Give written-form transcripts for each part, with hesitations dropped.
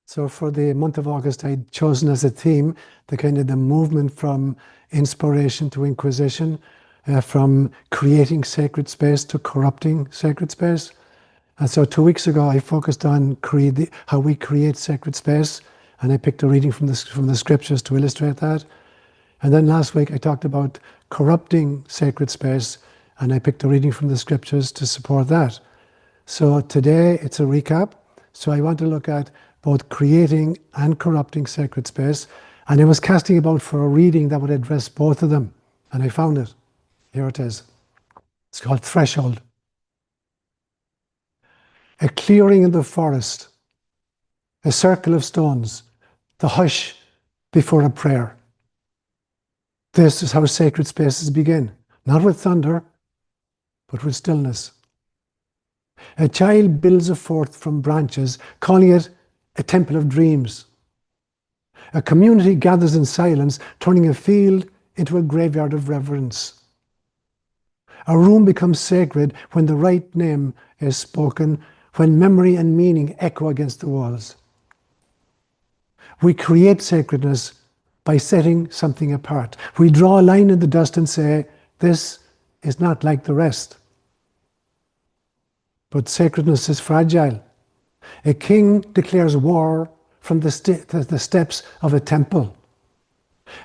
So for the month of August, I'd chosen as a theme the movement from inspiration to Inquisition, from creating sacred space to corrupting sacred space. And so 2 weeks ago, I focused on how we create sacred space, and I picked a reading from the scriptures to illustrate that. And then last week, I talked about corrupting sacred space, and I picked a reading from the scriptures to support that. So today, it's a recap. So I want to look at both creating and corrupting sacred space. And I was casting about for a reading that would address both of them. And I found it. Here it is. It's called Threshold. A clearing in the forest, a circle of stones, the hush before a prayer. This is how sacred spaces begin, not with thunder, but with stillness. A child builds a fort from branches, calling it a temple of dreams. A community gathers in silence, turning a field into a graveyard of reverence. A room becomes sacred when the right name is spoken, when memory and meaning echo against the walls. We create sacredness by setting something apart. We draw a line in the dust and say, this is not like the rest. But sacredness is fragile. A king declares war from the steps of a temple.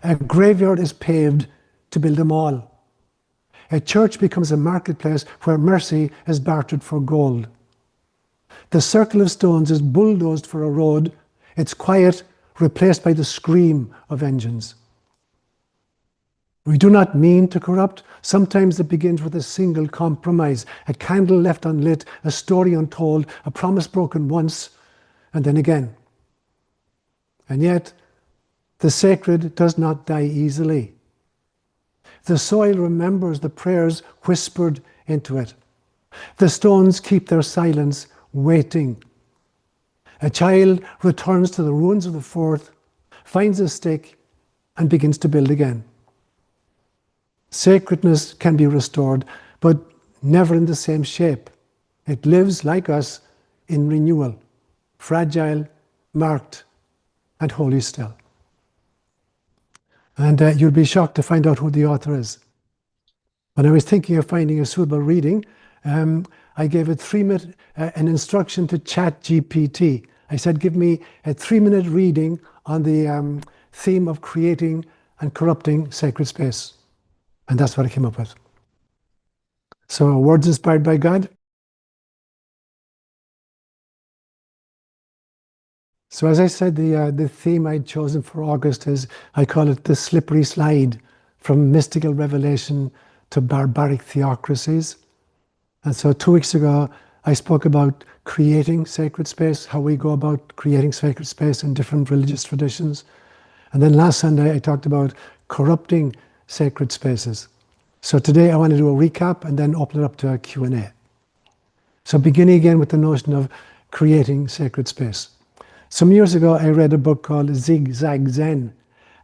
A graveyard is paved to build a mall. A church becomes a marketplace where mercy is bartered for gold. The circle of stones is bulldozed for a road, its quiet replaced by the scream of engines. We do not mean to corrupt. Sometimes it begins with a single compromise, a candle left unlit, a story untold, a promise broken once, and then again. And yet, the sacred does not die easily. The soil remembers the prayers whispered into it. The stones keep their silence, waiting. A child returns to the ruins of the fort, finds a stick, and begins to build again. Sacredness can be restored, but never in the same shape. It lives, like us, in renewal, fragile, marked, and holy still. And you'll be shocked to find out who the author is. When I was thinking of finding a suitable reading, I gave a 3-minute an instruction to ChatGPT. I said, give me a 3-minute reading on the theme of creating and corrupting sacred space. And that's what I came up with. So, words inspired by God. So as I said, the theme I'd chosen for August is, I call it the slippery slide from mystical revelation to barbaric theocracies. And so 2 weeks ago, I spoke about creating sacred space, how we go about creating sacred space in different religious traditions. And then last Sunday, I talked about corrupting sacred spaces. So today I want to do a recap and then open it up to a Q&A. So beginning again with the notion of creating sacred space. Some years ago, I read a book called Zigzag Zen.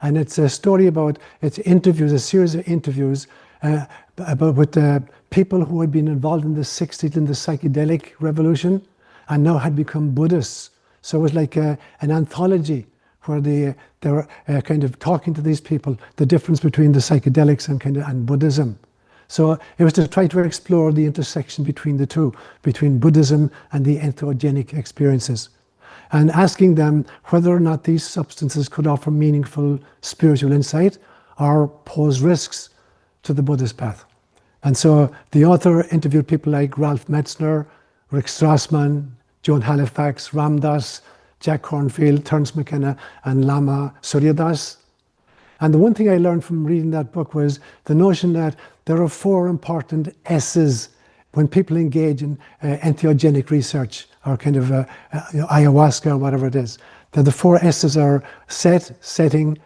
And it's a story about, it's interviews, a series of interviews with people who had been involved in the 60s in the psychedelic revolution and now had become Buddhists. So it was like an anthology where they were kind of talking to these people, the difference between the psychedelics and Buddhism. So it was to try to explore the intersection between the two, between Buddhism and the entheogenic experiences, and asking them whether or not these substances could offer meaningful spiritual insight or pose risks to the Buddhist path. And so the author interviewed people like Ralph Metzner, Rick Strassman, Joan Halifax, Ram Dass, Jack Kornfield, Terence McKenna, and Lama Suryadas. And the one thing I learned from reading that book was the notion that there are 4 important S's when people engage in entheogenic research or kind of ayahuasca or whatever it is. The 4 S's are set, setting,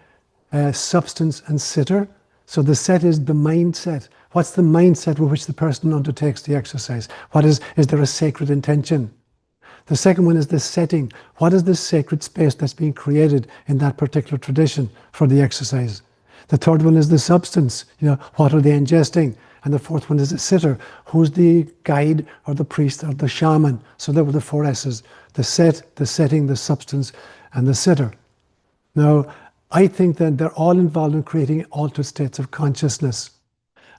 substance, and sitter. So the set is the mindset. What's the mindset with which the person undertakes the exercise? Is there a sacred intention? The second one is the setting. What is the sacred space that's being created in that particular tradition for the exercise? The third one is the substance. What are they ingesting? And the fourth one is the sitter. Who's the guide or the priest or the shaman? So there were the 4 S's. The set, the setting, the substance, and the sitter. Now, I think that they're all involved in creating altered states of consciousness.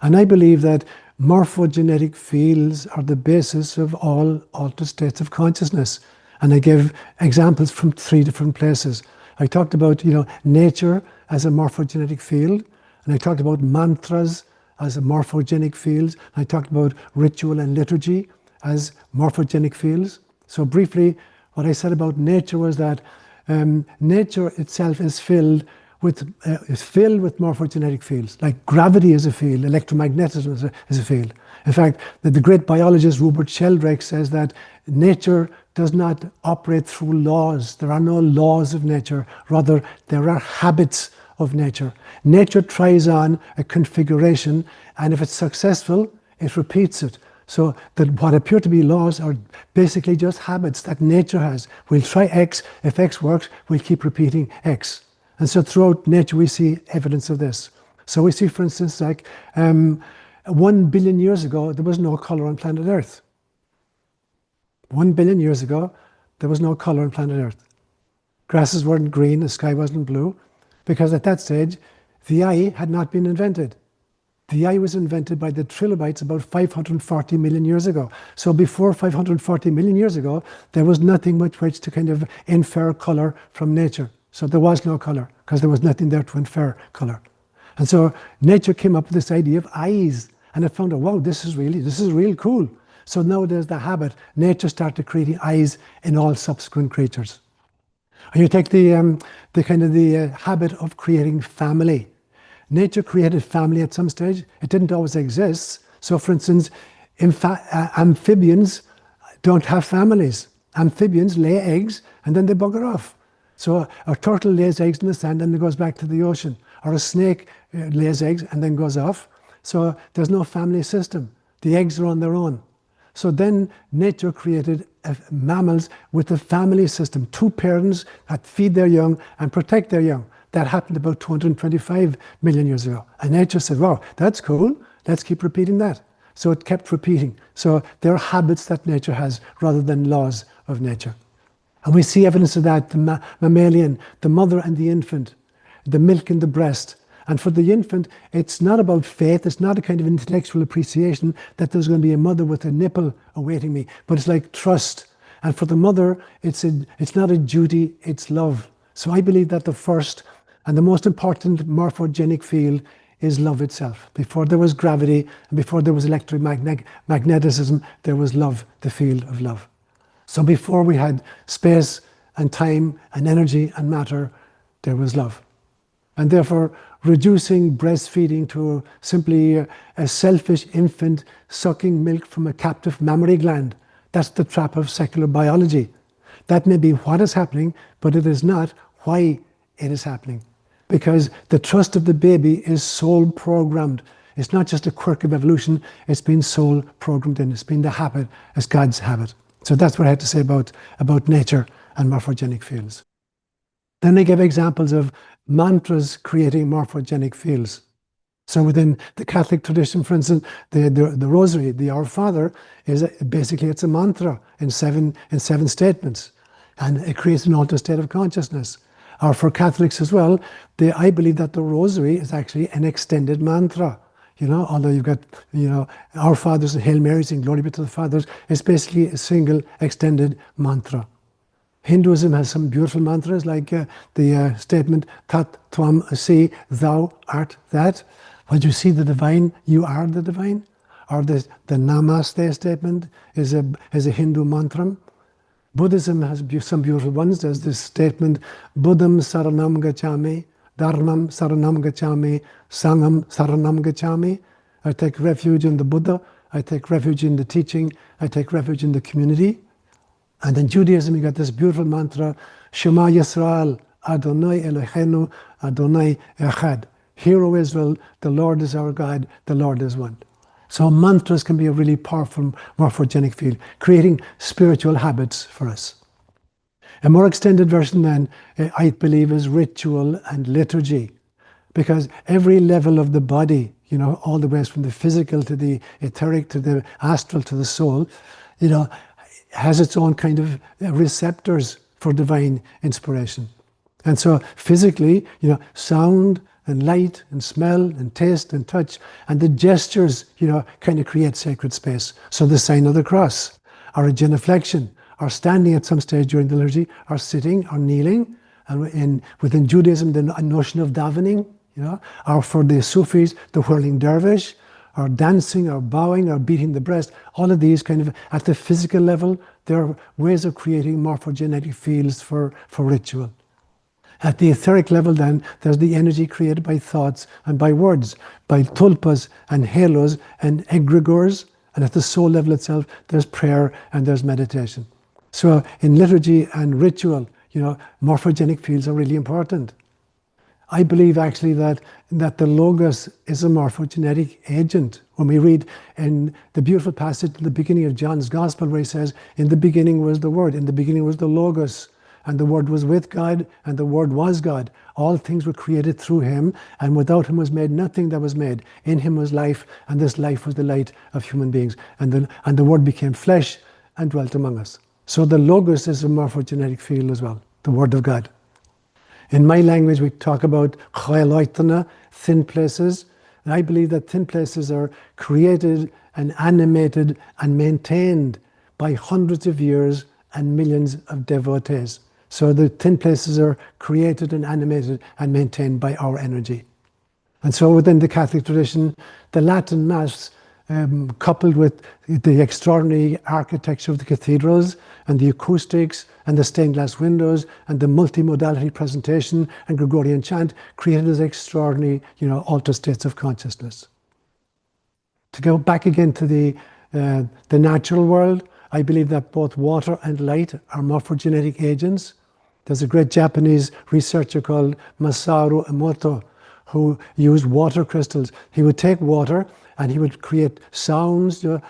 And I believe that morphogenetic fields are the basis of all altered states of consciousness. And I give examples from 3 different places. I talked about, nature as a morphogenetic field, and I talked about mantras as a morphogenic fields. I talked about ritual and liturgy as morphogenic fields. So briefly, what I said about nature was that nature itself is filled with morphogenetic fields. Like gravity is a field, electromagnetism is a field. In fact, the great biologist Rupert Sheldrake says that nature does not operate through laws. There are no laws of nature. Rather, there are habits of nature. Nature tries on a configuration, and if it's successful, it repeats it. So that what appear to be laws are basically just habits that nature has. We'll try X. If X works, we'll keep repeating X. And so throughout nature, we see evidence of this. So we see, for instance, like 1 billion years ago, there was no color on planet Earth. 1 billion years ago, there was no color on planet Earth. Grasses weren't green, the sky wasn't blue, because at that stage, the eye had not been invented. The eye was invented by the trilobites about 540 million years ago. So before 540 million years ago, there was nothing with which to kind of infer color from nature. So there was no color, because there was nothing there to infer color. And so nature came up with this idea of eyes, and it found out, wow, this is really cool. So now there's the habit. Nature started creating eyes in all subsequent creatures. And you take the habit of creating family. Nature created family at some stage. It didn't always exist. So for instance, amphibians don't have families. Amphibians lay eggs and then they bugger off. So a turtle lays eggs in the sand and it goes back to the ocean. Or a snake lays eggs and then goes off. So there's no family system. The eggs are on their own. So then nature created mammals with a family system, 2 parents that feed their young and protect their young. That happened about 225 million years ago. And nature said, wow, that's cool. Let's keep repeating that. So it kept repeating. So there are habits that nature has rather than laws of nature. And we see evidence of that, the mammalian, the mother and the infant, the milk in the breast. And for the infant, it's not about faith. It's not a kind of intellectual appreciation that there's going to be a mother with a nipple awaiting me. But it's like trust. And for the mother, it's not a duty, it's love. So I believe that the first and the most important morphogenic field is love itself. Before there was gravity and before there was electromagnetism, there was love, the field of love. So before we had space and time and energy and matter, there was love. And therefore, reducing breastfeeding to simply a selfish infant sucking milk from a captive mammary gland, that's the trap of secular biology. That may be what is happening, but it is not why it is happening. Because the trust of the baby is soul programmed. It's not just a quirk of evolution, it's been soul programmed in. It's been the habit, it's God's habit. So that's what I had to say about nature and morphogenic fields. Then I give examples of mantras creating morphogenic fields. So within the Catholic tradition, for instance, the Rosary, the Our Father, it's a mantra in seven statements. And it creates an altered state of consciousness. Or for Catholics as well, I believe that the Rosary is actually an extended mantra. Although you've got, Our Fathers and Hail Marys and Glory be to the Fathers, it's basically a single extended mantra. Hinduism has some beautiful mantras like the statement, Tat Tvam Asi, Thou art that. When you see the divine, you are the divine. Or the Namaste statement is a Hindu mantra. Buddhism has some beautiful ones. There's this statement, Buddham Saranam Gacchami, Dharmam Saranam Gacchami, Sangham Saranam Gacchami. I take refuge in the Buddha. I take refuge in the teaching. I take refuge in the community. And in Judaism, you got this beautiful mantra, Shema Yisrael, Adonai Eloheinu, Adonai Echad. Hear, O Israel, the Lord is our God, the Lord is one. So mantras can be a really powerful morphogenic field, creating spiritual habits for us. A more extended version then, I believe, is ritual and liturgy. Because every level of the body, all the ways from the physical to the etheric to the astral to the soul, has its own kind of receptors for divine inspiration. And so physically, sound and light and smell and taste and touch and the gestures, kind of create sacred space. So the sign of the cross, or a genuflection, or standing at some stage during the liturgy, or sitting, or kneeling, and within Judaism, the notion of davening, or for the Sufis, the whirling dervish, or dancing, or bowing, or beating the breast. All of these kind of, at the physical level, there are ways of creating morphogenetic fields for ritual. At the etheric level then, there's the energy created by thoughts and by words, by tulpas and halos and egregores. And at the soul level itself, there's prayer and there's meditation. So in liturgy and ritual, morphogenic fields are really important. I believe actually that the Logos is a morphogenetic agent. When we read in the beautiful passage at the beginning of John's Gospel where he says, in the beginning was the Word, in the beginning was the Logos, and the Word was with God, and the Word was God. All things were created through him, and without him was made nothing that was made. In him was life, and this life was the light of human beings. And the Word became flesh and dwelt among us. So the Logos is a morphogenetic field as well, the Word of God. In my language, we talk about ÓLaoire, thin places. And I believe that thin places are created and animated and maintained by hundreds of years and millions of devotees. So the thin places are created and animated and maintained by our energy. And so within the Catholic tradition, the Latin Mass, coupled with the extraordinary architecture of the cathedrals and the acoustics and the stained glass windows and the multimodality presentation and Gregorian chant, created this extraordinary, altar states of consciousness. To go back again to the natural world, I believe that both water and light are morphogenetic agents. There's a great Japanese researcher called Masaru Emoto who used water crystals. He would take water and he would create sounds or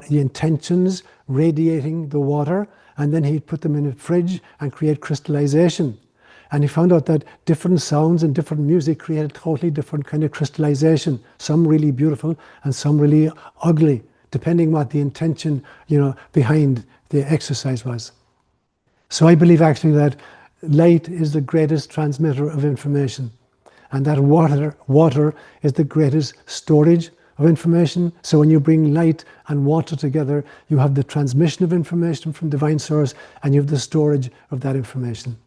the intentions radiating the water, and then he'd put them in a fridge and create crystallization. And he found out that different sounds and different music created totally different kind of crystallization, some really beautiful and some really ugly, depending what the intention, behind the exercise was. So I believe actually that light is the greatest transmitter of information, and that water is the greatest storage of information. So when you bring light and water together, you have the transmission of information from divine source, and you have the storage of that information.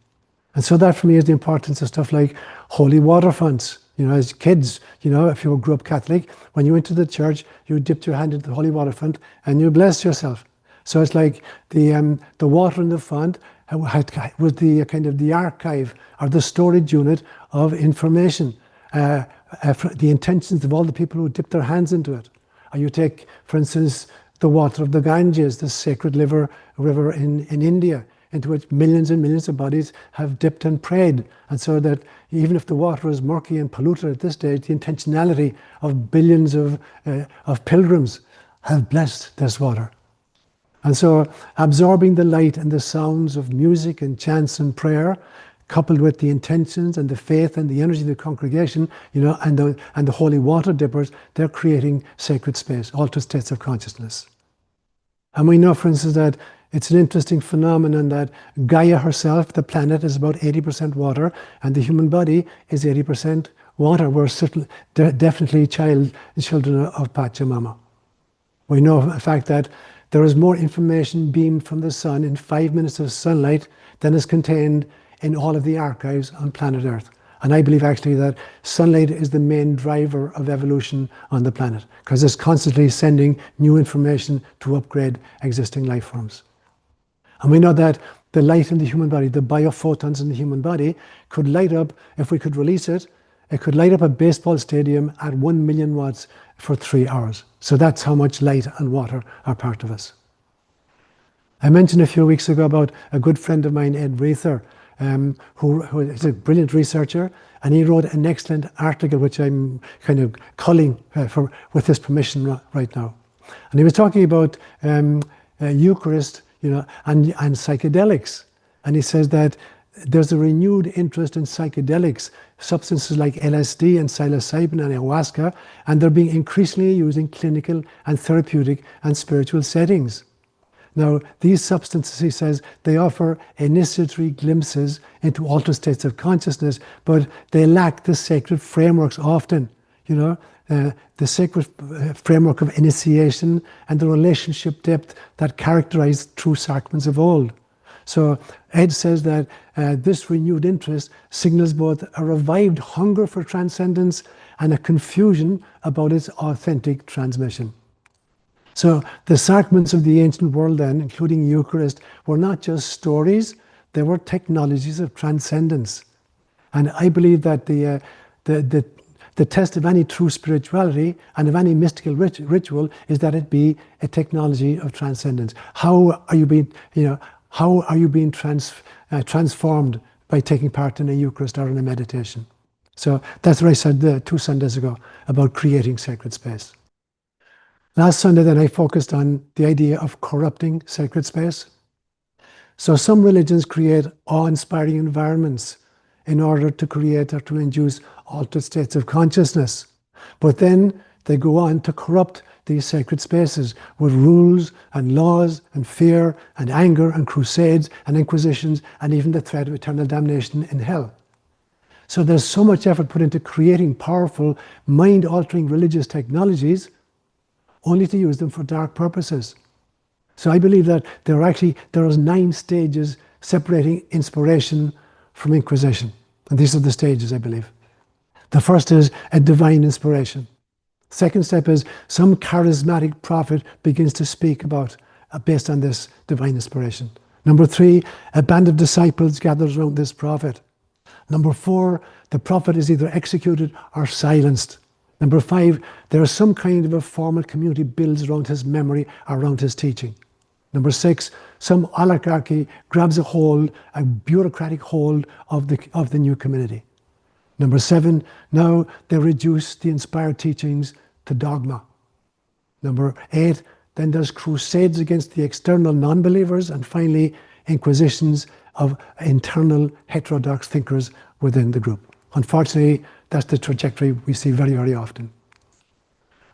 And so that for me is the importance of stuff like holy water fonts. As kids, if you grew up Catholic, when you went to the church, you dipped your hand into the holy water font and you blessed yourself. So it's like the water in the font was the kind of the archive or the storage unit of information, the intentions of all the people who dipped their hands into it. Or you take, for instance, the water of the Ganges, the sacred river in India, into which millions and millions of bodies have dipped and prayed. And so that even if the water is murky and polluted at this stage, the intentionality of billions of pilgrims have blessed this water. And so absorbing the light and the sounds of music and chants and prayer, coupled with the intentions and the faith and the energy of the congregation, and the holy water dippers, they're creating sacred space, altar states of consciousness. And we know, for instance, that it's an interesting phenomenon that Gaia herself, the planet, is about 80% water, and the human body is 80% water. We're definitely children of Pachamama. We know, in fact, that there is more information beamed from the sun in 5 minutes of sunlight than is contained in all of the archives on planet Earth. And I believe actually that sunlight is the main driver of evolution on the planet, because it's constantly sending new information to upgrade existing life forms. And we know that the light in the human body, the biophotons in the human body, could light up, if we could release it, it could light up a baseball stadium at 1 million watts for 3 hours. So that's how much light and water are part of us. I mentioned a few weeks ago about a good friend of mine, Ed Reither, who is a brilliant researcher, and he wrote an excellent article which I'm kind of culling with his permission right now. And he was talking about Eucharist, and psychedelics. And he says that there's a renewed interest in psychedelics, substances like LSD and psilocybin and ayahuasca, and they're being increasingly used in clinical and therapeutic and spiritual settings. Now, these substances, he says, they offer initiatory glimpses into altered states of consciousness, but they lack the sacred frameworks often, the sacred framework of initiation and the relationship depth that characterized true sacraments of old. So Ed says that this renewed interest signals both a revived hunger for transcendence and a confusion about its authentic transmission. So the sacraments of the ancient world then, including Eucharist, were not just stories, they were technologies of transcendence. And I believe that the test of any true spirituality and of any mystical ritual is that it be a technology of transcendence. How are you being transformed by taking part in a Eucharist or in a meditation? So that's what I said 2 Sundays ago about creating sacred space. Last Sunday then I focused on the idea of corrupting sacred space. So some religions create awe-inspiring environments in order to create or to induce altered states of consciousness. But then they go on to corrupt these sacred spaces with rules and laws and fear and anger and crusades and inquisitions and even the threat of eternal damnation in hell. So there's so much effort put into creating powerful, mind-altering religious technologies only to use them for dark purposes. So I believe that there are 9 stages separating inspiration from inquisition. And these are the stages, I believe. The first is a divine inspiration. Second step is some charismatic prophet begins to speak about based on this divine inspiration. Number 3, a band of disciples gathers around this prophet. Number 4, the prophet is either executed or silenced. Number 5, there is some kind of a formal community builds around his memory, around his teaching. Number 6, some oligarchy grabs a bureaucratic hold of the new community. Number 7, now they reduce the inspired teachings to dogma. Number 8, then there's crusades against the external non-believers, and finally inquisitions of internal heterodox thinkers within the group. Unfortunately, that's the trajectory we see very, very often.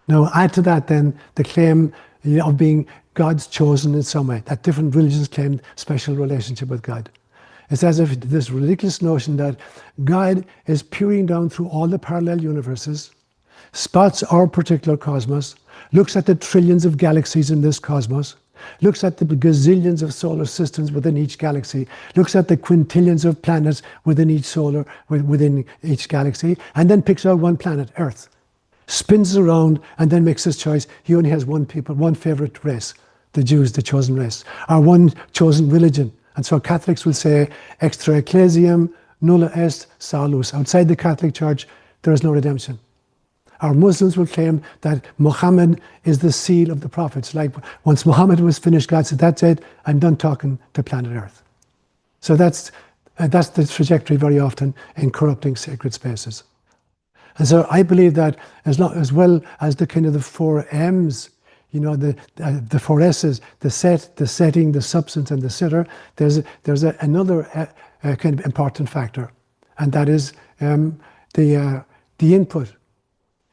Now add to that then the claim of being God's chosen in some way, that different religions claim special relationship with God. It's as if this ridiculous notion that God is peering down through all the parallel universes, spots our particular cosmos, looks at the trillions of galaxies in this cosmos, looks at the gazillions of solar systems within each galaxy, looks at the quintillions of planets within each galaxy, and then picks out one planet, Earth, spins around, and then makes his choice. He only has one favorite race, the Jews, the chosen race, or one chosen religion. And so Catholics will say, extra ecclesiam nulla est salus. Outside the Catholic Church, there is no redemption. Our Muslims will claim that Muhammad is the seal of the prophets. Like once Muhammad was finished, God said, that's it, I'm done talking to planet Earth. So that's the trajectory very often in corrupting sacred spaces. And so I believe that as well as the kind of the 4 M's, the 4 S's, the set, the setting, the substance, and the sitter, there's another kind of important factor, and that is the input.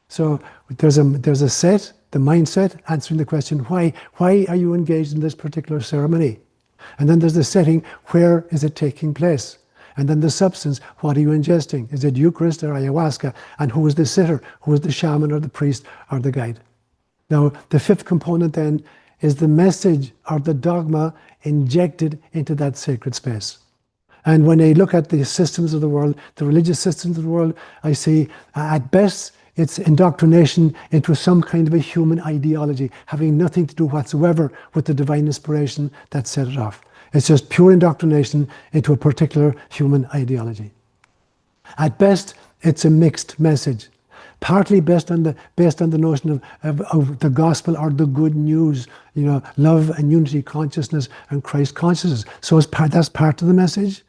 So there's a set, the mindset, answering the question, why are you engaged in this particular ceremony? And then there's the setting, where is it taking place? And then the substance, what are you ingesting? Is it Eucharist or ayahuasca? And who is the sitter? Who is the shaman or the priest or the guide? Now, the 5th component then is the message or the dogma injected into that sacred space. And when I look at the systems of the world, the religious systems of the world, I see at best it's indoctrination into some kind of a human ideology, having nothing to do whatsoever with the divine inspiration that set it off. It's just pure indoctrination into a particular human ideology. At best, it's a mixed message, partly based on the notion of the gospel or the good news, love and unity consciousness and Christ consciousness. So that's part of the message.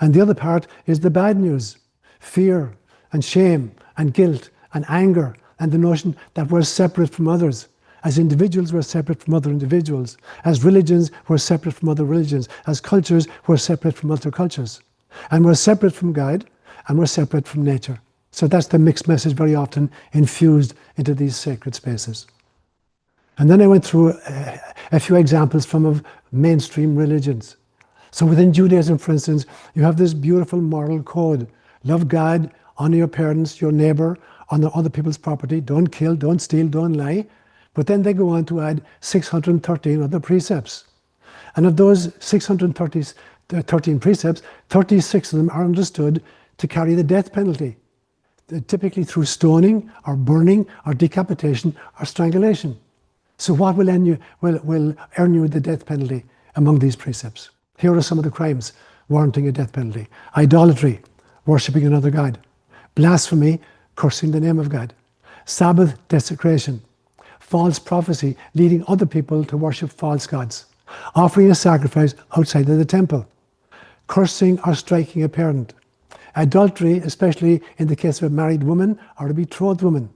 And the other part is the bad news, fear and shame and guilt and anger, and the notion that we're separate from others. As individuals, we're separate from other individuals. As religions, we're separate from other religions. As cultures, we're separate from other cultures. And we're separate from God, and we're separate from nature. So that's the mixed message very often infused into these sacred spaces. And then I went through a few examples from mainstream religions. So within Judaism, for instance, you have this beautiful moral code. Love God, honor your parents, your neighbor, honor other people's property, don't kill, don't steal, don't lie. But then they go on to add 613 other precepts. And of those 613 precepts, 36 of them are understood to carry the death penalty, typically through stoning or burning or decapitation or strangulation. So what will earn you the death penalty among these precepts? Here are some of the crimes warranting a death penalty. Idolatry, worshipping another god. Blasphemy, cursing the name of God. Sabbath desecration. False prophecy, leading other people to worship false gods. Offering a sacrifice outside of the temple. Cursing or striking a parent. Adultery, especially in the case of a married woman or a betrothed woman.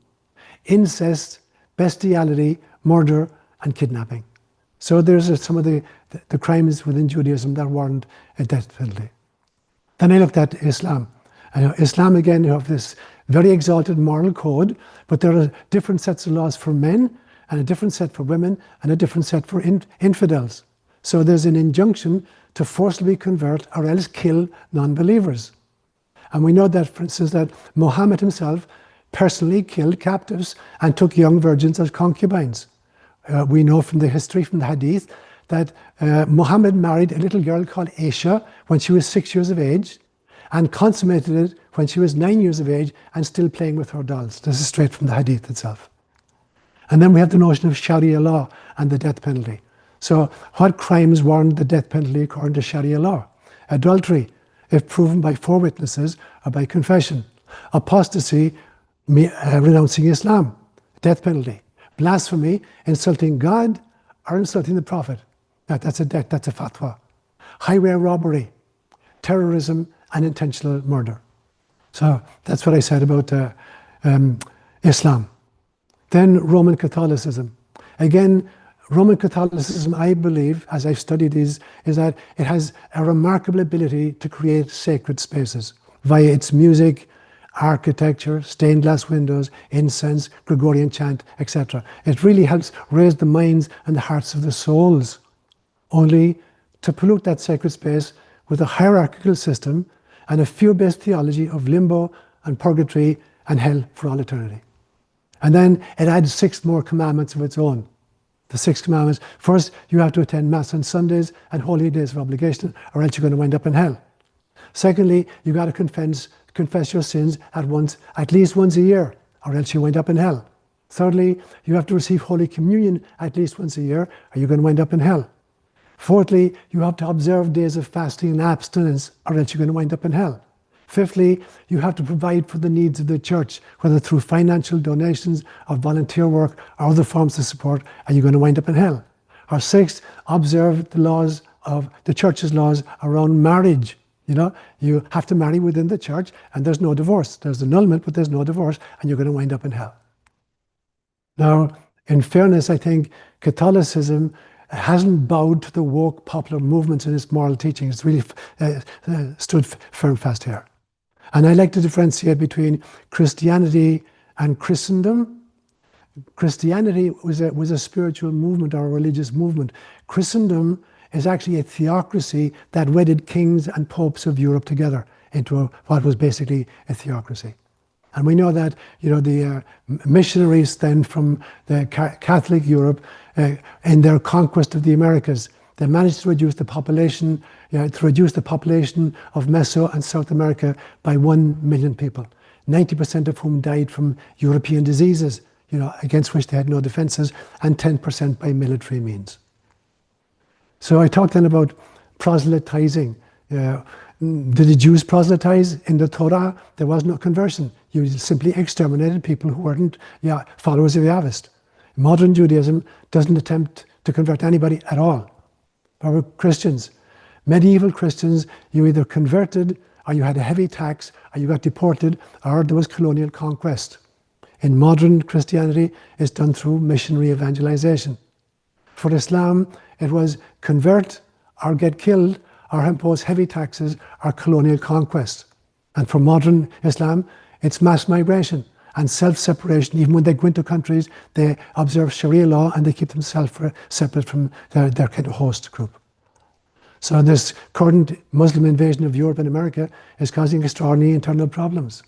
Incest, bestiality, murder, and kidnapping. So there's some of the crimes within Judaism that warrant a death penalty. Then I looked at Islam. And Islam, again, you have this very exalted moral code, but there are different sets of laws for men, and a different set for women, and a different set for infidels. So there's an injunction to forcibly convert or else kill non-believers. And we know that, for instance, that Muhammad himself personally killed captives and took young virgins as concubines. We know from the history, from the hadith, that Muhammad married a little girl called Aisha when she was 6 years of age, and consummated it when she was 9 years of age and still playing with her dolls. This is straight from the hadith itself. And then we have the notion of Sharia law and the death penalty. So what crimes warrant the death penalty according to Sharia law? Adultery, if proven by 4 witnesses or by confession. Apostasy, renouncing Islam, death penalty. Blasphemy, insulting God or insulting the Prophet. That's a fatwa. Highway robbery, terrorism, and intentional murder. So that's what I said about Islam. Then Roman Catholicism. Again, Roman Catholicism, I believe, as I've studied, is that it has a remarkable ability to create sacred spaces via its music, architecture, stained glass windows, incense, Gregorian chant, etc. It really helps raise the minds and the hearts of the souls, only to pollute that sacred space with a hierarchical system and a fear-based theology of limbo and purgatory and hell for all eternity. And then it adds 6 more commandments of its own. The 6 commandments. First, you have to attend Mass on Sundays and holy days of obligation, or else you're going to wind up in hell. Secondly, you got to confess your sins at least once a year, or else you wind up in hell. Thirdly, you have to receive Holy Communion at least once a year, or you're going to wind up in hell. Fourthly, you have to observe days of fasting and abstinence, or else you're going to wind up in hell. Fifthly, you have to provide for the needs of the church, whether through financial donations or volunteer work or other forms of support, and you're going to wind up in hell. Or sixth, observe the laws of the church's laws around marriage. You know, you have to marry within the church, and there's no divorce. There's annulment, but there's no divorce, and you're going to wind up in hell. Now, in fairness, I think Catholicism hasn't bowed to the woke popular movements in its moral teaching. It's really stood firm fast here. And I like to differentiate between Christianity and Christendom. Christianity was a spiritual movement or a religious movement. Christendom is actually a theocracy that wedded kings and popes of Europe together into what was basically a theocracy. And we know that, you know, the missionaries then from the Catholic Europe, in their conquest of the Americas, they managed to reduce the population, of Meso and South America by 1 million people, 90% of whom died from European diseases, you know, against which they had no defenses, and 10% by military means. So I talked then about proselytizing. Did the Jews proselytize in the Torah? There was no conversion. You simply exterminated people who weren't followers of Yahwist. Modern Judaism doesn't attempt to convert anybody at all. Or Christians. Medieval Christians, you either converted, or you had a heavy tax, or you got deported, or there was colonial conquest. In modern Christianity, it's done through missionary evangelization. For Islam, it was convert or get killed or impose heavy taxes or colonial conquest. And for modern Islam, it's mass migration. and self-separation. Even when they go into countries, they observe Sharia law and they keep themselves separate from their kind of host group. So this current Muslim invasion of Europe and America is causing extraordinary internal problems.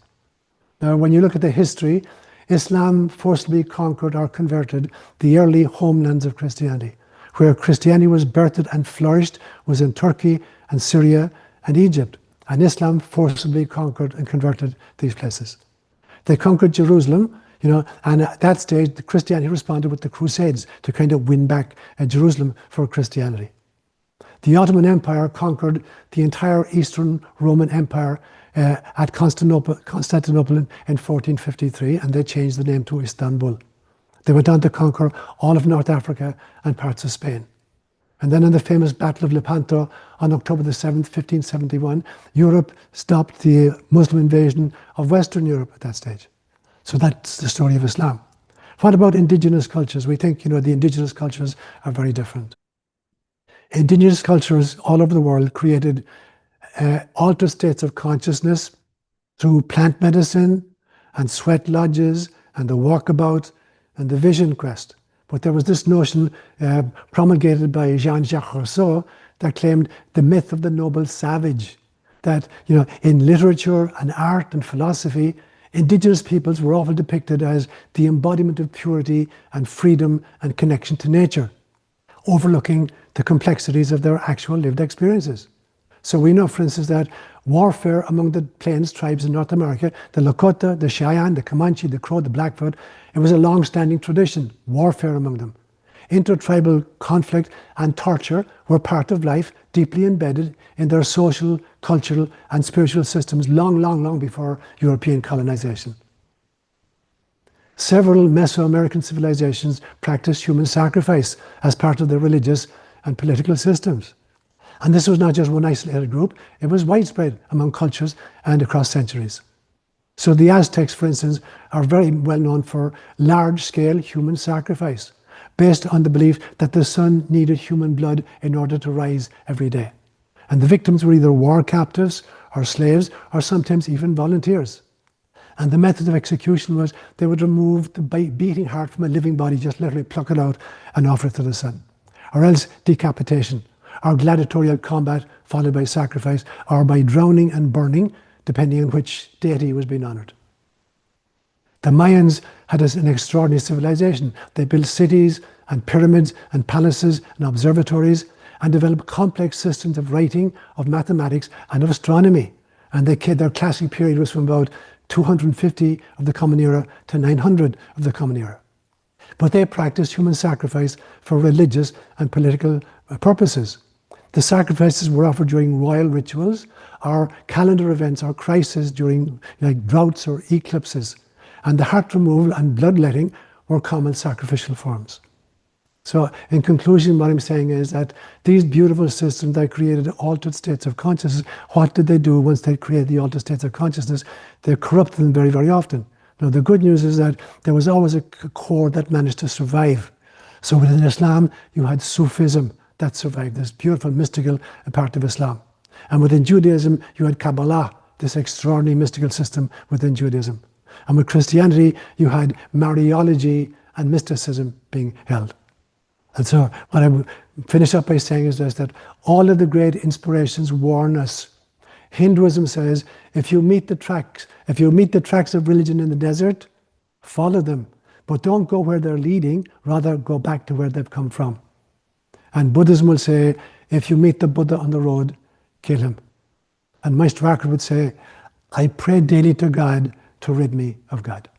Now, when you look at the history, Islam forcibly conquered or converted the early homelands of Christianity. Where Christianity was birthed and flourished was in Turkey and Syria and Egypt. And Islam forcibly conquered and converted these places. They conquered Jerusalem, and at that stage, the Christianity responded with the Crusades to kind of win back Jerusalem for Christianity. The Ottoman Empire conquered the entire Eastern Roman Empire at Constantinople in 1453, and they changed the name to Istanbul. They went on to conquer all of North Africa and parts of Spain. And then in the famous Battle of Lepanto on October the 7th, 1571, Europe stopped the Muslim invasion of Western Europe at that stage. So that's the story of Islam. What about indigenous cultures? We think, the indigenous cultures are very different. Indigenous cultures all over the world created altered states of consciousness through plant medicine and sweat lodges and the walkabout and the vision quest. But there was this notion promulgated by Jean-Jacques Rousseau that claimed the myth of the noble savage, that in literature and art and philosophy, indigenous peoples were often depicted as the embodiment of purity and freedom and connection to nature, overlooking the complexities of their actual lived experiences. So we know, for instance, that warfare among the Plains tribes in North America, the Lakota, the Cheyenne, the Comanche, the Crow, the Blackfoot, it was a long-standing tradition, warfare among them. Intertribal conflict and torture were part of life, deeply embedded in their social, cultural, and spiritual systems long, long, long before European colonization. Several Mesoamerican civilizations practiced human sacrifice as part of their religious and political systems. And this was not just one isolated group, it was widespread among cultures and across centuries. So the Aztecs, for instance, are very well known for large-scale human sacrifice, based on the belief that the sun needed human blood in order to rise every day. And the victims were either war captives or slaves, or sometimes even volunteers. And the method of execution was they would remove the beating heart from a living body, just literally pluck it out and offer it to the sun. Or else decapitation, or gladiatorial combat followed by sacrifice, or by drowning and burning, depending on which deity was being honored. The Mayans had an extraordinary civilization. They built cities and pyramids and palaces and observatories and developed complex systems of writing, of mathematics, and of astronomy. And their classic period was from about 250 of the Common Era to 900 of the Common Era. But they practiced human sacrifice for religious and political purposes. The sacrifices were offered during royal rituals or calendar events or crises during droughts or eclipses. And the heart removal and bloodletting were common sacrificial forms. So in conclusion, what I'm saying is that these beautiful systems that created altered states of consciousness, what did they do once they created the altered states of consciousness? They corrupted them very, very often. Now the good news is that there was always a core that managed to survive. So within Islam, you had Sufism that survived, this beautiful mystical part of Islam. And within Judaism, you had Kabbalah, this extraordinary mystical system within Judaism. And with Christianity, you had Mariology and mysticism being held. And so what I would finish up by saying is this, that all of the great inspirations warn us. Hinduism says, if you meet the tracks of religion in the desert, follow them. But don't go where they're leading, rather go back to where they've come from. And Buddhism will say, if you meet the Buddha on the road, kill him. And Maestro Eckhart would say, I pray daily to God to rid me of God.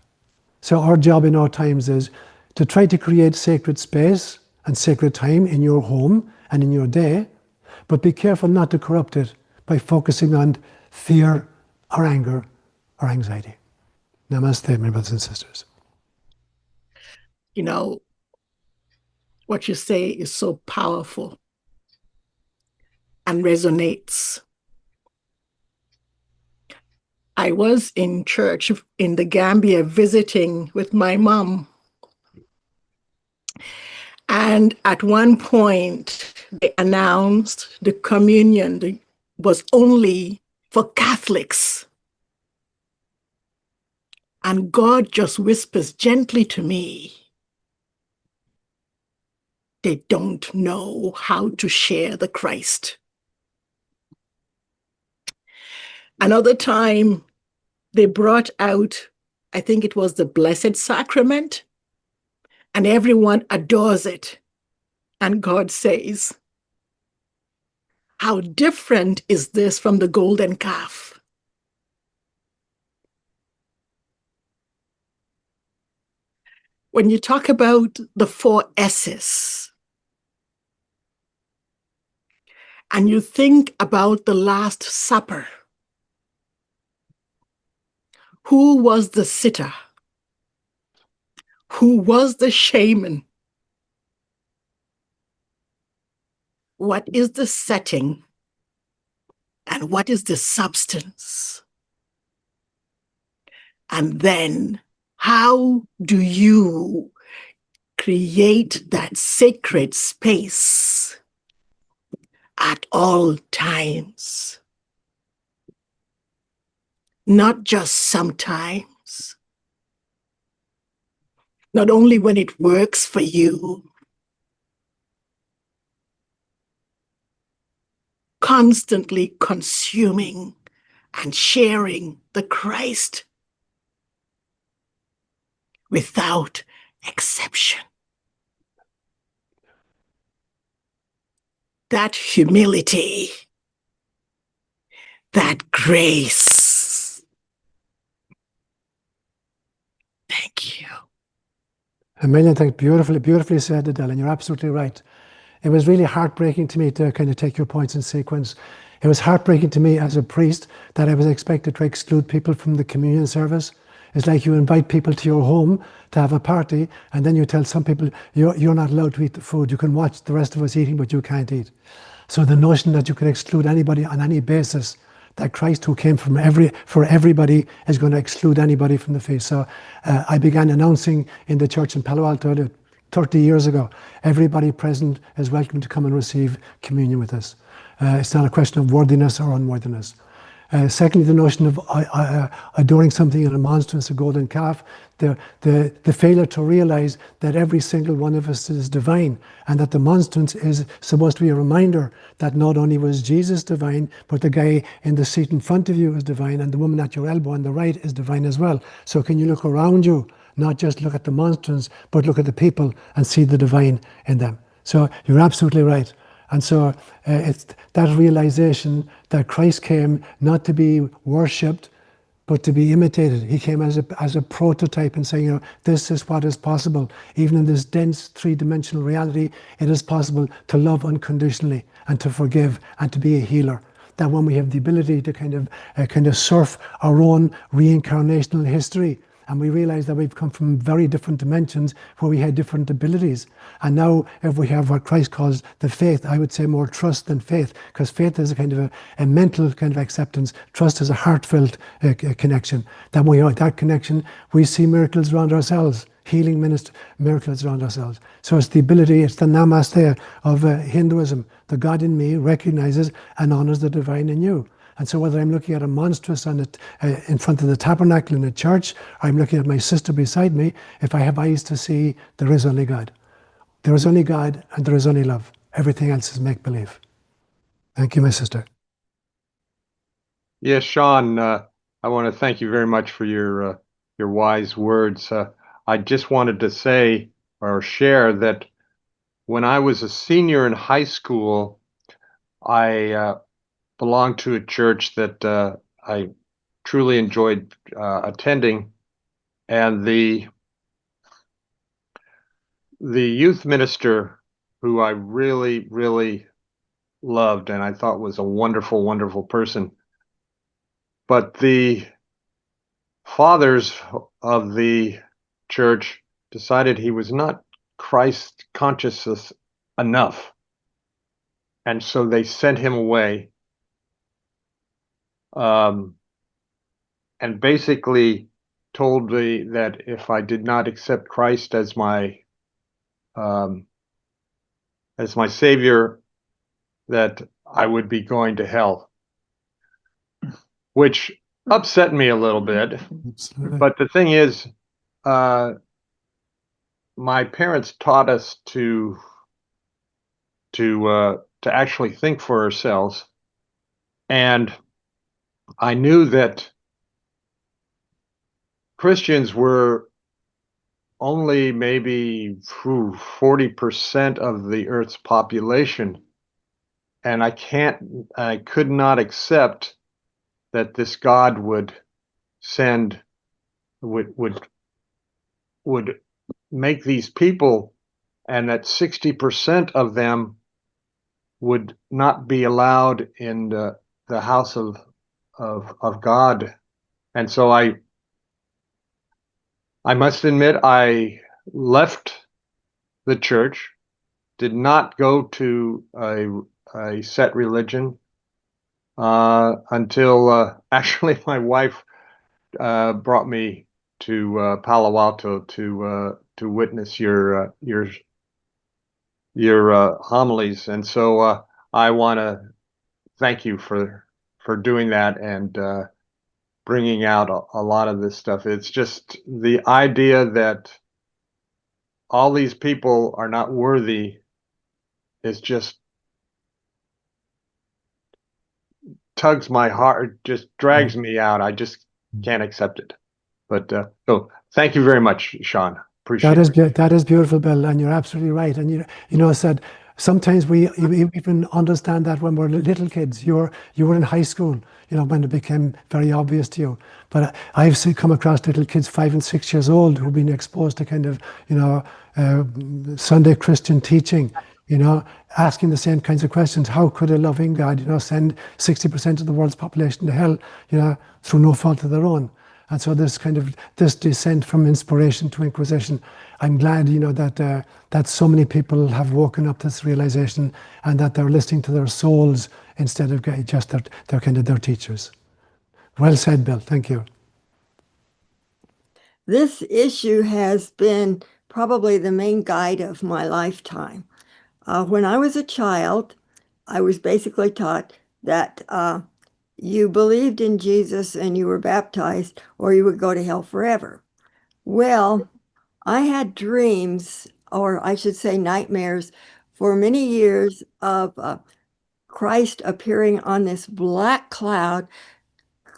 So our job in our times is to try to create sacred space and sacred time in your home and in your day, but be careful not to corrupt it by focusing on fear or anger or anxiety. Namaste, my brothers and sisters. What you say is so powerful and resonates. I was in church in the Gambia visiting with my mom. And at one point, they announced the communion was only for Catholics. And God just whispers gently to me, they don't know how to share the Christ. Another time, they brought out, I think it was the Blessed Sacrament, and everyone adores it. And God says, how different is this from the golden calf? When you talk about the 4 S's, and you think about the Last Supper, who was the sitter? Who was the shaman? What is the setting? And what is the substance? And then how do you create that sacred space at all times? Not just sometimes. Not only when it works for you. Constantly consuming and sharing the Christ without exception. That humility, that grace. Thank you. A million thanks. Beautifully said, Adele, and you're absolutely right. It was really heartbreaking to me to kind of take your points in sequence. It was heartbreaking to me as a priest that I was expected to exclude people from the communion service. It's like you invite people to your home to have a party, and then you tell some people, you're not allowed to eat the food. You can watch the rest of us eating, but you can't eat. So the notion that you can exclude anybody on any basis, that Christ who came for everybody is going to exclude anybody from the feast. So I began announcing in the church in Palo Alto 30 years ago, everybody present is welcome to come and receive communion with us. It's not a question of worthiness or unworthiness. Secondly, the notion of adoring something in a monstrance, a golden calf, the failure to realize that every single one of us is divine, and that the monstrance is supposed to be a reminder that not only was Jesus divine, but the guy in the seat in front of you is divine, and the woman at your elbow on the right is divine as well. So can you look around you, not just look at the monstrance, but look at the people and see the divine in them? So you're absolutely right. And so it's that realization that Christ came not to be worshipped, but to be imitated. He came as a prototype and saying, this is what is possible. Even in this dense three-dimensional reality, it is possible to love unconditionally and to forgive and to be a healer. That when we have the ability to kind of surf our own reincarnational history, and we realize that we've come from very different dimensions where we had different abilities. And now if we have what Christ calls the faith, I would say more trust than faith, because faith is a kind of a mental kind of acceptance. Trust is a heartfelt connection. That when we have that connection, we see miracles around ourselves, healing miracles around ourselves. So it's the ability, it's the namaste of Hinduism. The God in me recognizes and honors the divine in you. And so whether I'm looking at a monstrance on it in front of the tabernacle in a church, or I'm looking at my sister beside me, if I have eyes to see, there is only God. There is only God and there is only love. Everything else is make-believe. Thank you, my sister. Yes, Seán, I want to thank you very much for your wise words. I just wanted to say or share that when I was a senior in high school, I belonged to a church that I truly enjoyed attending, and the youth minister, who I really loved and I thought was a wonderful person, but the fathers of the church decided he was not Christ conscious enough, and so they sent him away. And basically told me that if I did not accept Christ as my savior, that I would be going to hell, which upset me a little bit. Absolutely. But the thing is, my parents taught us to actually think for ourselves, and I knew that Christians were only maybe 40% of the Earth's population, and I could not accept that this God would make these people, and that 60% of them would not be allowed in the house of God. And so I must admit, I left the church, did not go to a set religion until actually my wife brought me to Palo Alto to witness your homilies, and so I want to thank you for doing that and bringing out a lot of this stuff. It's just the idea that all these people are not worthy is just tugs my heart, just drags me out. I just can't accept it. But so thank you very much, Seán. Appreciate it. That is beautiful, Bill, and you're absolutely right. And you said sometimes we even understand that when we're little kids. You were in high school, when it became very obvious to you. But I've come across little kids 5 and 6 years old who've been exposed to kind of Sunday Christian teaching. Asking the same kinds of questions. How could a loving God, send 60% of the world's population to hell, through no fault of their own? And so this descent from inspiration to Inquisition, I'm glad, that so many people have woken up to this realization and that they're listening to their souls instead of just their teachers. Well said, Bill. Thank you. This issue has been probably the main guide of my lifetime. When I was a child, I was basically taught that you believed in Jesus and you were baptized or you would go to hell forever. Well, I had dreams, or I should say nightmares, for many years of Christ appearing on this black cloud,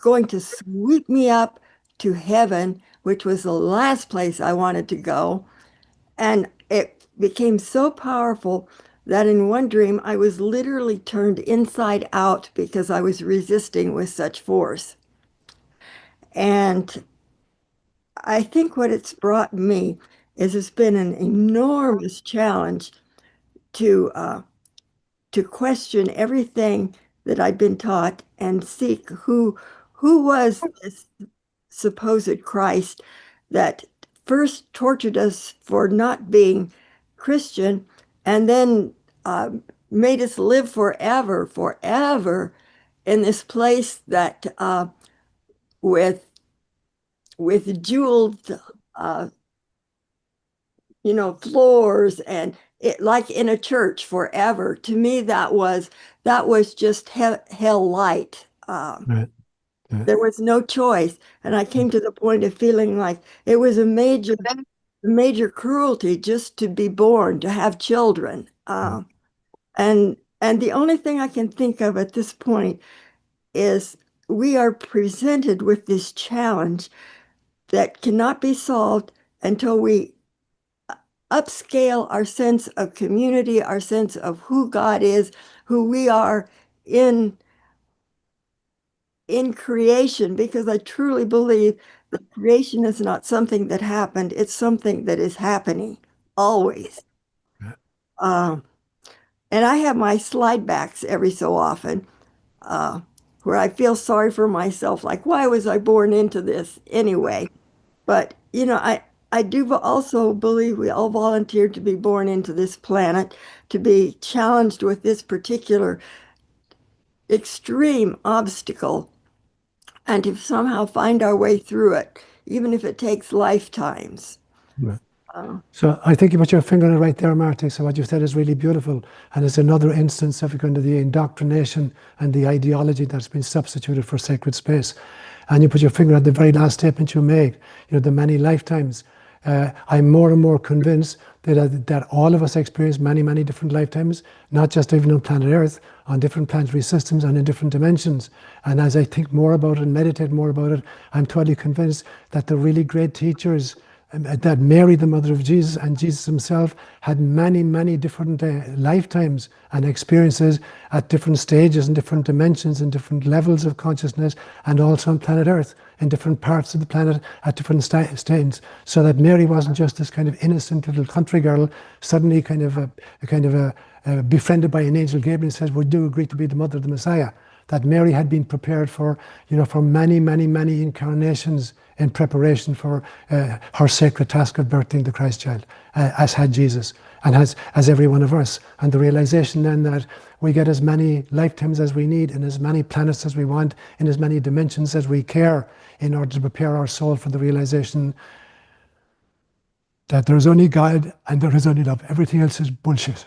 going to sweep me up to heaven, which was the last place I wanted to go. And it became so powerful that in one dream I was literally turned inside out because I was resisting with such force. And I think what it's brought me is it's been an enormous challenge to question everything that I'd been taught and seek who was this supposed Christ that first tortured us for not being Christian and then made us live forever in this place that with jeweled floors and it like in a church forever. To me, that was just hell light. Right. Yeah. There was no choice, and I came to the point of feeling like it was a major cruelty just to be born, to have children. And the only thing I can think of at this point is we are presented with this challenge that cannot be solved until we upscale our sense of community, our sense of who God is, who we are in creation, because I truly believe that creation is not something that happened, it's something that is happening always. And I have my slide backs every so often where I feel sorry for myself, like, why was I born into this anyway? But, I do also believe we all volunteered to be born into this planet, to be challenged with this particular extreme obstacle, and to somehow find our way through it, even if it takes lifetimes. Right. So I think you put your finger on it right there, Marty. So what you said is really beautiful. And it's another instance of kind of the indoctrination and the ideology that's been substituted for sacred space. And you put your finger on the very last statement you make, the many lifetimes. I'm more and more convinced that all of us experience many, many different lifetimes, not just even on planet Earth, on different planetary systems and in different dimensions. And as I think more about it and meditate more about it, I'm totally convinced that the really great teachers, that Mary, the mother of Jesus, and Jesus himself had many, many different lifetimes and experiences at different stages and different dimensions and different levels of consciousness, and also on planet Earth, in different parts of the planet at different stages. So that Mary wasn't just this kind of innocent little country girl, suddenly kind of befriended by an angel Gabriel and says, "Would you agree to be the mother of the Messiah?" That Mary had been prepared for, for many, many, many incarnations in preparation for her sacred task of birthing the Christ child, as had Jesus, and as every one of us. And the realization then that we get as many lifetimes as we need, in as many planets as we want, in as many dimensions as we care, in order to prepare our soul for the realization that there is only God and there is only love. Everything else is bullshit.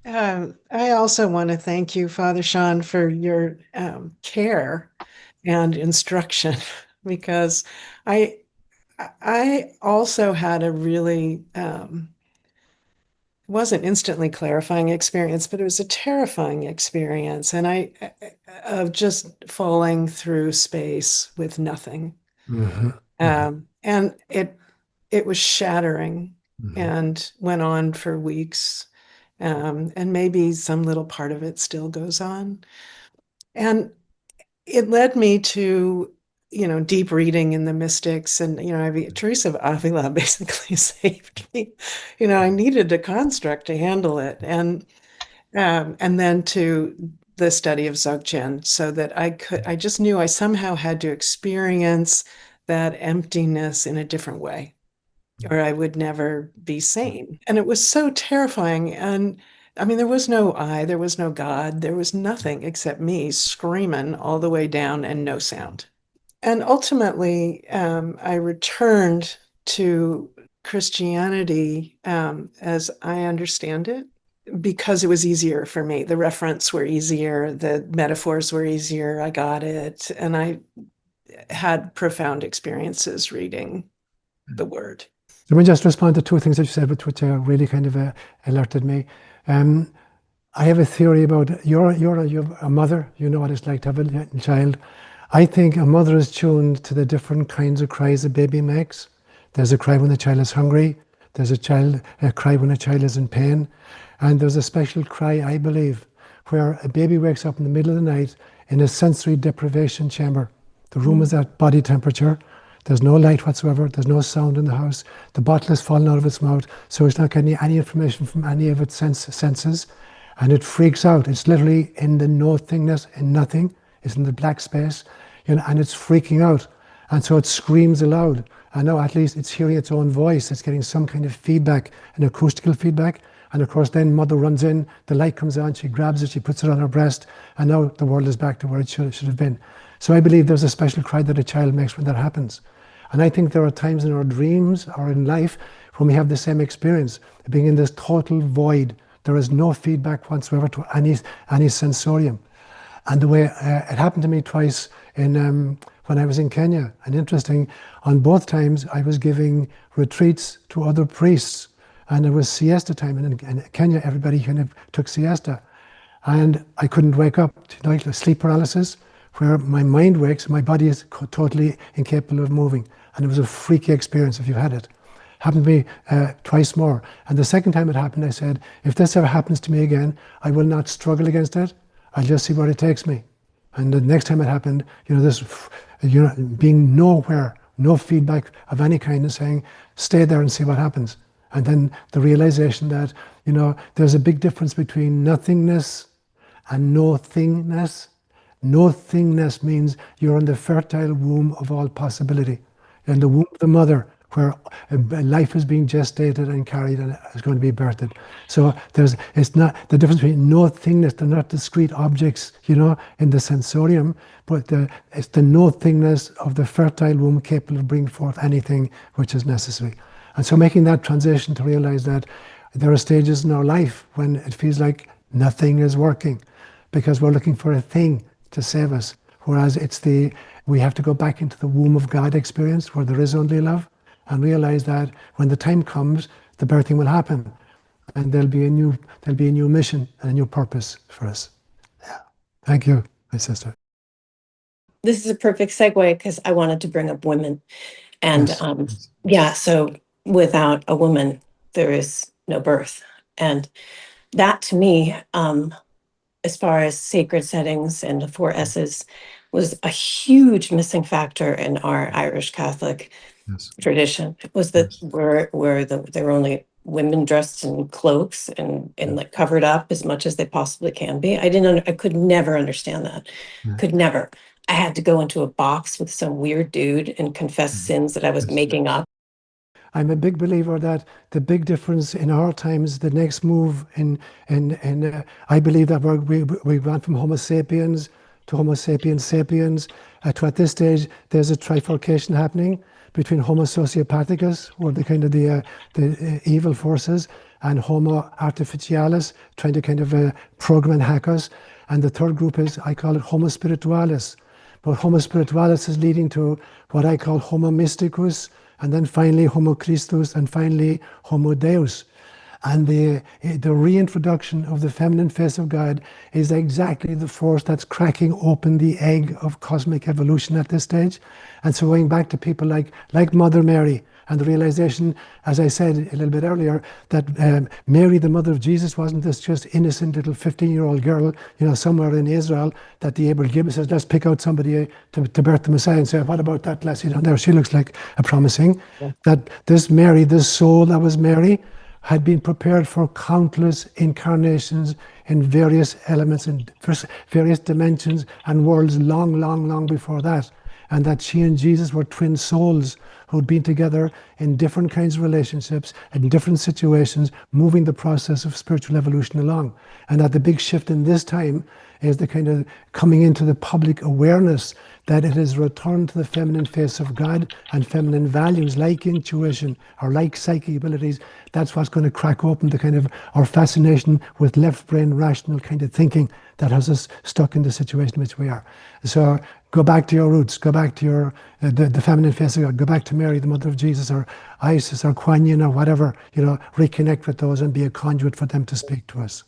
I also want to thank you, Father Seán, for your care and instruction, because I also had a really wasn't instantly clarifying experience, but it was a terrifying experience, and of just falling through space with nothing. Mm-hmm. And it was shattering, Mm-hmm. and went on for weeks. And maybe some little part of it still goes on. And it led me to, deep reading in the mystics. And, Teresa of Avila basically saved me. I needed a construct to handle it. And then to the study of Dzogchen, so that I just knew I somehow had to experience that emptiness in a different way, or I would never be sane. And it was so terrifying. And I mean, there was no I, there was no God, there was nothing except me screaming all the way down and no sound. And ultimately, I returned to Christianity as I understand it, because it was easier for me. The referents were easier, the metaphors were easier, I got it. And I had profound experiences reading the word. Let me just respond to two things that you said, which really kind of alerted me. I have a theory about you're a mother. You know what it's like to have a child. I think a mother is tuned to the different kinds of cries a baby makes. There's a cry when the child is hungry. There's a cry when a child is in pain. And there's a special cry, I believe, where a baby wakes up in the middle of the night in a sensory deprivation chamber. The room is at body temperature. There's no light whatsoever. There's no sound in the house. The bottle has fallen out of its mouth, so it's not getting any information from any of its senses. And it freaks out. It's literally in the no-thingness, in nothing. It's in the black space, and it's freaking out. And so it screams aloud. And now at least it's hearing its own voice. It's getting some kind of feedback, an acoustical feedback. And of course, then mother runs in, the light comes on, she grabs it, she puts it on her breast, and now the world is back to where it should have been. So I believe there's a special cry that a child makes when that happens. And I think there are times in our dreams or in life when we have the same experience, being in this total void. There is no feedback whatsoever to any sensorium. And the way it happened to me twice when I was in Kenya. And interesting, on both times I was giving retreats to other priests, and it was siesta time. And in Kenya, everybody kind of took siesta. And I couldn't wake up, like sleep paralysis, where my mind wakes and my body is totally incapable of moving. And it was a freaky experience if you had it. Happened to me twice more. And the second time it happened, I said, if this ever happens to me again, I will not struggle against it. I'll just see where it takes me. And the next time it happened, being nowhere, no feedback of any kind, and saying, stay there and see what happens. And then the realization that, there's a big difference between nothingness and no-thingness. No-thingness means you're in the fertile womb of all possibility. In the womb of the mother, where life is being gestated and carried and is going to be birthed. So it's not the difference between no-thingness. They're not discrete objects, in the sensorium, but it's the no-thingness of the fertile womb capable of bringing forth anything which is necessary. And so making that transition to realize that there are stages in our life when it feels like nothing is working, because we're looking for a thing to save us. Whereas we have to go back into the womb of God experience where there is only love, and realize that when the time comes, the birthing will happen, and there'll be a new mission and a new purpose for us. Yeah. Thank you, my sister. This is a perfect segue because I wanted to bring up women. And Yes. yeah, so without a woman, there is no birth. And that to me, as far as sacred settings and the 4 S's, was a huge missing factor in our Irish Catholic tradition. It was that there were only women dressed in cloaks and like covered up as much as they possibly can be. I could never understand that. Could never. I had to go into a box with some weird dude and confess sins that I was making up. I'm a big believer that the big difference in our times, the next move I believe that we've gone from Homo sapiens to Homo sapiens sapiens. To at this stage, there's a trifurcation happening between Homo sociopathicus, or the evil forces, and Homo artificialis, trying to kind of program and hack us. And the third group is, I call it Homo spiritualis. But Homo spiritualis is leading to what I call Homo mysticus, and then finally Homo Christus, and finally Homo Deus. And the reintroduction of the feminine face of God is exactly the force that's cracking open the egg of cosmic evolution at this stage. And so going back to people like Mother Mary, and the realization, as I said a little bit earlier, that Mary, the mother of Jesus, wasn't this just innocent little 15-year-old girl, somewhere in Israel, that the Abel Gibbs says, let's pick out somebody to birth the Messiah, and say, what about that lassie down there? She looks like a promising. Yeah. That this Mary, this soul that was Mary, had been prepared for countless incarnations in various elements, in various dimensions and worlds long, long, long before that. And that she and Jesus were twin souls who'd been together in different kinds of relationships, in different situations, moving the process of spiritual evolution along. And that the big shift in this time is the kind of coming into the public awareness that it is returned to the feminine face of God, and feminine values like intuition or like psychic abilities. That's what's going to crack open the kind of our fascination with left brain rational kind of thinking that has us stuck in the situation in which we are. So go back to your roots, go back to the feminine face of God, go back to Mary, the mother of Jesus, or Isis, or Kuan Yin, or whatever, reconnect with those and be a conduit for them to speak to us.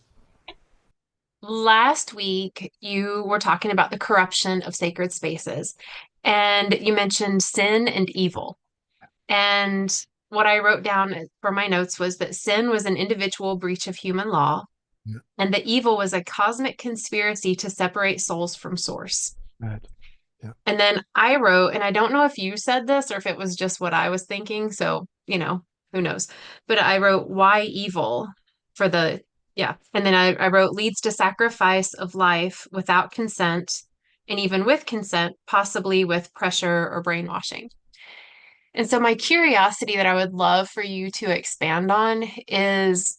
Last week, you were talking about the corruption of sacred spaces, and you mentioned sin and evil. And what I wrote down for my notes was that sin was an individual breach of human law, and that evil was a cosmic conspiracy to separate souls from source. Right. Yeah. And then I wrote, and I don't know if you said this or if it was just what I was thinking, so, who knows? But I wrote, why evil for the... Yeah. And then I wrote, leads to sacrifice of life without consent, and even with consent, possibly with pressure or brainwashing. And so my curiosity that I would love for you to expand on is,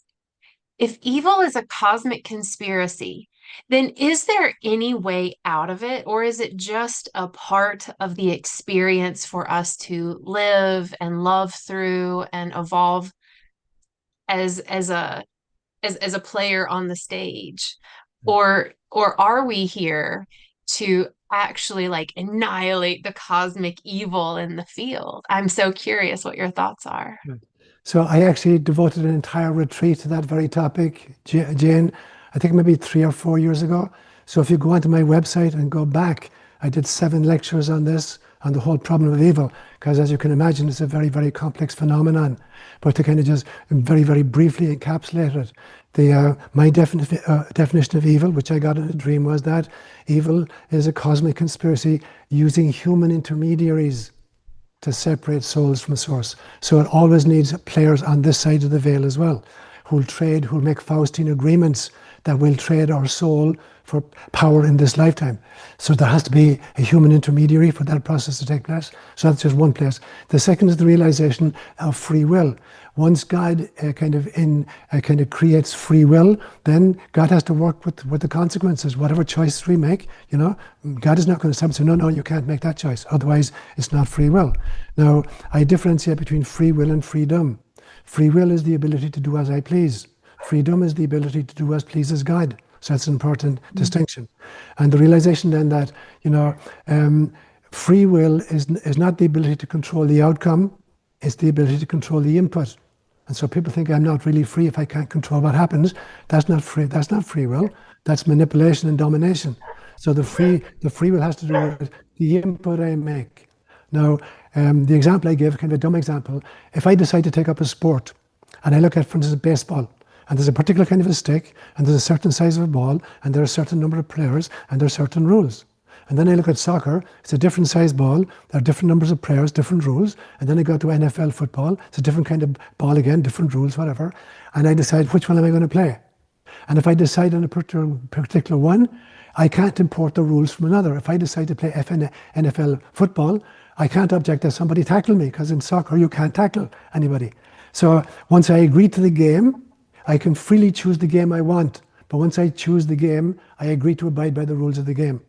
if evil is a cosmic conspiracy, then is there any way out of it? Or is it just a part of the experience for us to live and love through and evolve as a player on the stage? Or are we here to actually annihilate the cosmic evil in the field? I'm so curious what your thoughts are. So I actually devoted an entire retreat to that very topic, Jane, I think maybe 3 or 4 years ago. So if you go onto my website and go back, I did 7 lectures on this, on the whole problem of evil, because as you can imagine, it's a very, very complex phenomenon. But to kind of just very, very briefly encapsulate it, my definition of evil, which I got in a dream, was that evil is a cosmic conspiracy using human intermediaries to separate souls from source. So it always needs players on this side of the veil as well, who'll make Faustine agreements that will trade our soul for power in this lifetime. So there has to be a human intermediary for that process to take place. So that's just one place. The second is the realization of free will. Once God kind of creates free will, then God has to work with the consequences. Whatever choices we make, God is not going to stop and say, no, you can't make that choice. Otherwise, it's not free will. Now, I differentiate between free will and freedom. Free will is the ability to do as I please. Freedom is the ability to do as pleases God. So that's an important distinction. And the realization then that, free will is not the ability to control the outcome, it's the ability to control the input. And so people think I'm not really free if I can't control what happens. That's not free will. That's manipulation and domination. So the free will has to do with the input I make. Now, the example I give, kind of a dumb example, if I decide to take up a sport, and I look at, for instance, baseball, and there's a particular kind of a stick, and there's a certain size of a ball, and there are a certain number of players, and there are certain rules. And then I look at soccer, it's a different size ball, there are different numbers of players, different rules. And then I go to NFL football, it's a different kind of ball again, different rules, whatever. And I decide which one am I going to play. And if I decide on a particular one, I can't import the rules from another. If I decide to play NFL football, I can't object that somebody tackle me, because in soccer you can't tackle anybody. So once I agree to the game, I can freely choose the game I want. But once I choose the game, I agree to abide by the rules of the game.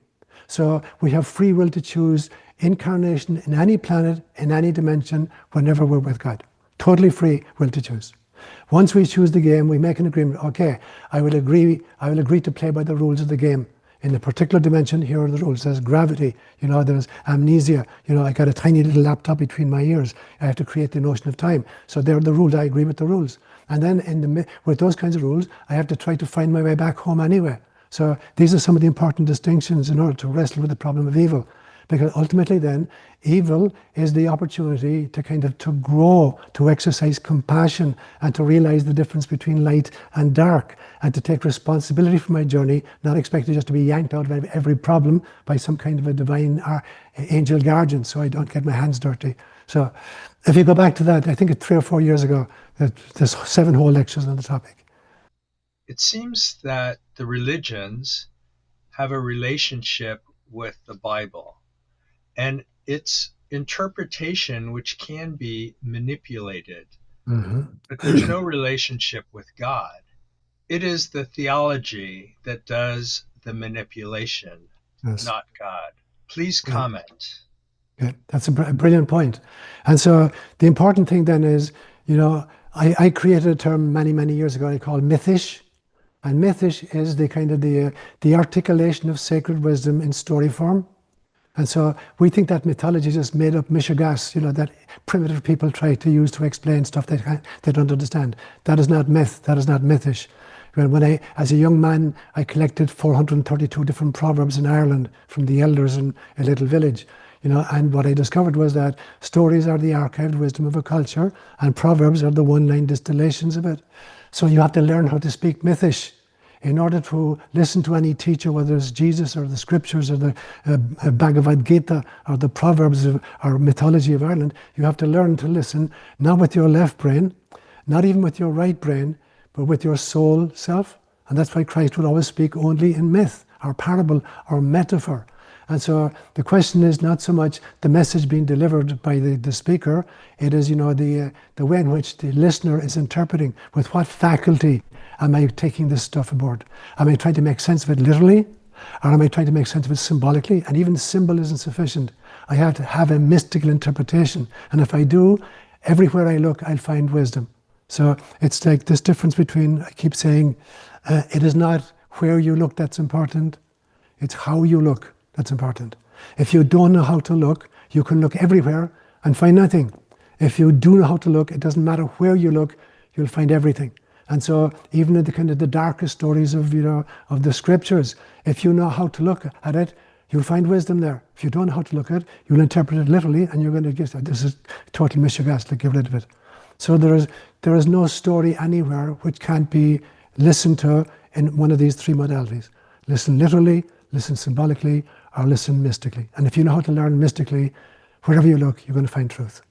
So we have free will to choose incarnation in any planet, in any dimension, whenever we're with God. Totally free will to choose. Once we choose the game, we make an agreement. Okay, I will agree to play by the rules of the game. In a particular dimension, here are the rules. There's gravity, there's amnesia. I got a tiny little laptop between my ears. I have to create the notion of time. So there are the rules. I agree with the rules. And then with those kinds of rules, I have to try to find my way back home anyway. So these are some of the important distinctions in order to wrestle with the problem of evil. Because ultimately then, evil is the opportunity to grow, to exercise compassion, and to realize the difference between light and dark, and to take responsibility for my journey, not expected just to be yanked out of every problem by some kind of a divine angel guardian, so I don't get my hands dirty. So if you go back to that, I think it's 3 or 4 years ago, there's 7 whole lectures on the topic. It seems that the religions have a relationship with the Bible and its interpretation, which can be manipulated. Mm-hmm. But there's no relationship with God. It is the theology that does the manipulation, yes, not God. Please comment. Yeah, that's a brilliant point. And so the important thing then is, I created a term many, many years ago I call Mythish. And Mythish is the articulation of sacred wisdom in story form. And so we think that mythology is just made up mishegas, that primitive people try to use to explain stuff they don't understand. That is not myth, that is not Mythish. When as a young man, I collected 432 different proverbs in Ireland from the elders in a little village. And what I discovered was that stories are the archived wisdom of a culture, and proverbs are the one-line distillations of it. So you have to learn how to speak Mythish in order to listen to any teacher, whether it's Jesus or the scriptures or the Bhagavad Gita or the proverbs or mythology of Ireland. You have to learn to listen, not with your left brain, not even with your right brain, but with your soul self. And that's why Christ would always speak only in myth or parable or metaphor. And so the question is not so much the message being delivered by the speaker, it is, the way in which the listener is interpreting. With what faculty am I taking this stuff aboard? Am I trying to make sense of it literally? Or am I trying to make sense of it symbolically? And even symbol isn't sufficient. I have to have a mystical interpretation. And if I do, everywhere I look, I'll find wisdom. So it's like this difference between, I keep saying, it is not where you look that's important, it's how you look that's important. If you don't know how to look, you can look everywhere and find nothing. If you do know how to look, it doesn't matter where you look, you'll find everything. And so even in the darkest stories of the scriptures, if you know how to look at it, you'll find wisdom there. If you don't know how to look at it, you'll interpret it literally, and you're going to guess that this is total mishegas, get rid of it. So there is no story anywhere which can't be listened to in one of these 3 modalities. Listen literally, listen symbolically, or listen mystically. And if you know how to learn mystically, wherever you look, you're going to find truth.